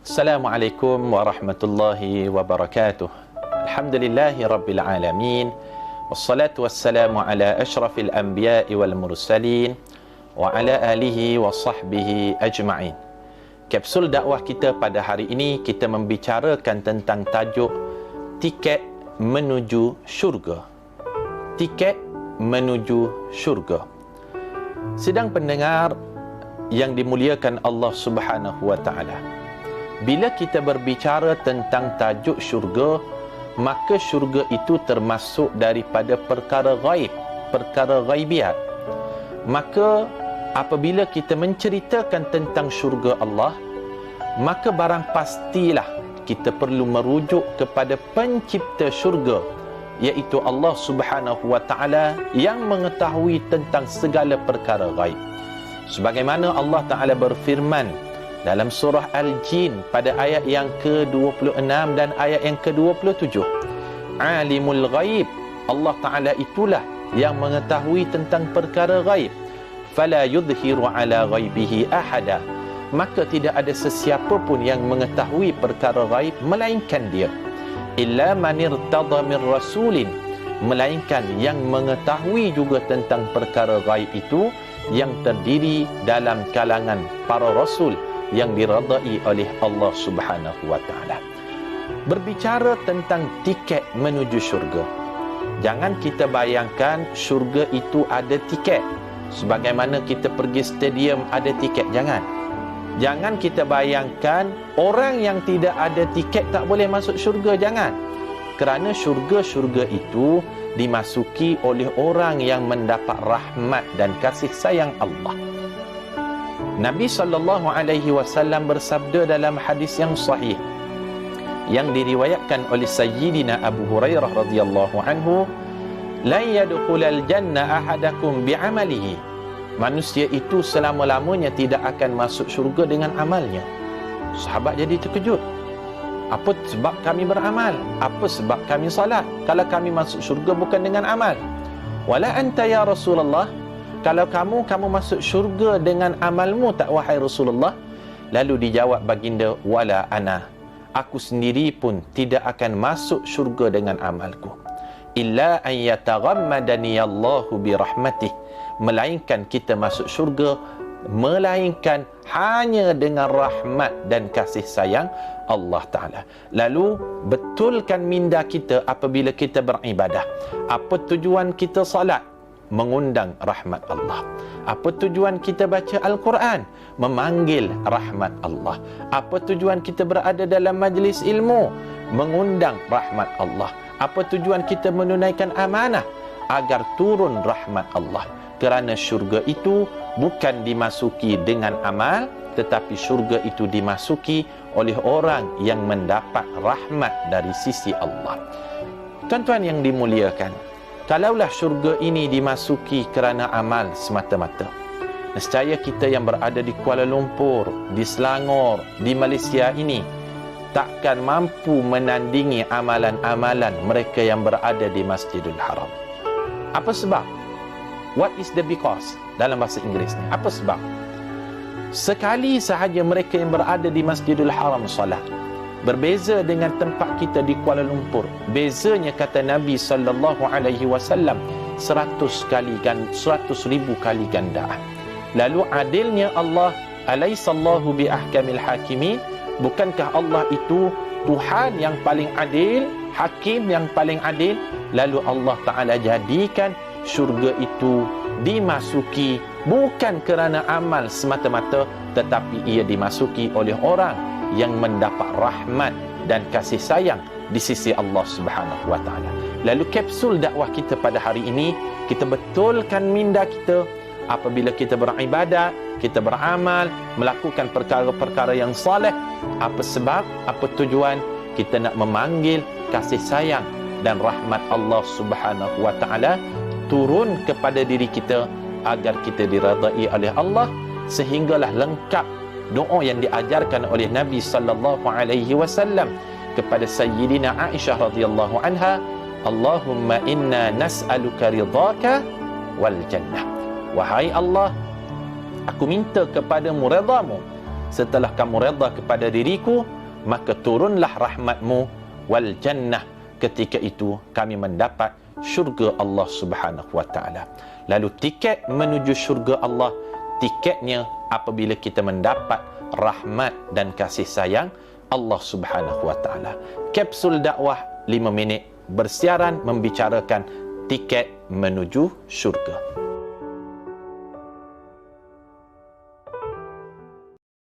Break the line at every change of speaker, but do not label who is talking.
Assalamualaikum warahmatullahi wabarakatuh. Alhamdulillahi rabbil alamin. Wassalatu wassalamu ala ashrafil anbiya'i wal mursalin wa ala alihi wa sahbihi ajma'in. Kapsul dakwah kita pada hari ini, kita membicarakan tentang tajuk tiket menuju syurga. Tiket menuju syurga. Sedang pendengar yang dimuliakan Allah Subhanahu wa taala, bila kita berbicara tentang tajuk syurga, maka syurga itu termasuk daripada perkara ghaib, perkara ghaibiat. Maka apabila kita menceritakan tentang syurga Allah, maka barang pastilah kita perlu merujuk kepada pencipta syurga, iaitu Allah Subhanahu wa taala yang mengetahui tentang segala perkara ghaib. Sebagaimana Allah Taala berfirman dalam surah Al-Jin pada ayat yang ke-26 dan ayat yang ke-27, Alimul Ghaib, Allah Ta'ala itulah yang mengetahui tentang perkara ghaib. Fala yudhiru ala ghaibihi ahada, maka tidak ada sesiapa pun yang mengetahui perkara ghaib melainkan dia. Illa man irtada min rasulin, melainkan yang mengetahui juga tentang perkara ghaib itu yang terdiri dalam kalangan para rasul yang diradai oleh Allah Subhanahu wa taala. Berbicara tentang tiket menuju syurga, jangan kita bayangkan syurga itu ada tiket sebagaimana kita pergi stadium ada tiket. Jangan kita bayangkan orang yang tidak ada tiket tak boleh masuk syurga. Jangan. Kerana syurga-syurga itu dimasuki oleh orang yang mendapat rahmat dan kasih sayang Allah. Nabi SAW bersabda dalam hadis yang sahih yang diriwayatkan oleh Sayyidina Abu Hurairah radhiyallahu anhu, la yadkhulul janna ahadakum bi'amalihi, manusia itu selama-lamanya tidak akan masuk syurga dengan amalnya. Sahabat jadi terkejut. Apa sebab kami beramal? Apa sebab kami salat kalau kami masuk syurga bukan dengan amal? Wala anta ya Rasulullah, kalau kamu masuk syurga dengan amalmu tak wahai Rasulullah? Lalu dijawab baginda, wala ana, aku sendiri pun tidak akan masuk syurga dengan amalku. Illa an yataghammadani Allahu bi rahmatih, melainkan kita masuk syurga melainkan hanya dengan rahmat dan kasih sayang Allah Ta'ala. Lalu betulkan minda kita apabila kita beribadah. Apa tujuan kita salat? Mengundang rahmat Allah. Apa tujuan kita baca Al-Quran? Memanggil rahmat Allah. Apa tujuan kita berada dalam majlis ilmu? Mengundang rahmat Allah. Apa tujuan kita menunaikan amanah? Agar turun rahmat Allah. Kerana syurga itu bukan dimasuki dengan amal, tetapi syurga itu dimasuki oleh orang yang mendapat rahmat dari sisi Allah. Tuan-tuan yang dimuliakan, kalaulah syurga ini dimasuki kerana amal semata-mata, nescaya kita yang berada di Kuala Lumpur, di Selangor, di Malaysia ini takkan mampu menandingi amalan-amalan mereka yang berada di Masjidil Haram. Apa sebab? What is the because? Dalam bahasa Inggeris ni, apa sebab? Sekali sahaja mereka yang berada di Masjidil Haram salat, berbeza dengan tempat kita di Kuala Lumpur. Bezanya, kata Nabi SAW, 100,000 kali gandaan. Lalu adilnya Allah, alaisallahu bi ahkamil hakimin, bukankah Allah itu Tuhan yang paling adil, hakim yang paling adil? Lalu Allah Ta'ala jadikan syurga itu dimasuki bukan kerana amal semata-mata, tetapi ia dimasuki oleh orang yang mendapat rahmat dan kasih sayang di sisi Allah Subhanahu wa taala. Lalu kapsul dakwah kita pada hari ini, kita betulkan minda kita apabila kita beribadat, kita beramal, melakukan perkara-perkara yang soleh. Apa sebab? Apa tujuan? Kita nak memanggil kasih sayang dan rahmat Allah Subhanahu wa taala turun kepada diri kita agar kita diradai oleh Allah, sehinggalah lengkap doa yang diajarkan oleh Nabi sallallahu alaihi wasallam kepada Sayyidina Aisyah radhiyallahu anha, Allahumma inna nas'aluka ridhaka wal jannah. Wahai Allah, aku minta kepadamu redamu setelah kamu redha kepada diriku, maka turunlah rahmatmu, wal jannah, ketika itu kami mendapat syurga Allah Subhanahu wa taala. Lalu tiket menuju syurga Allah, tiketnya apabila kita mendapat rahmat dan kasih sayang Allah Subhanahu wa taala. Kapsul dakwah 5 minit bersiaran membicarakan tiket menuju syurga.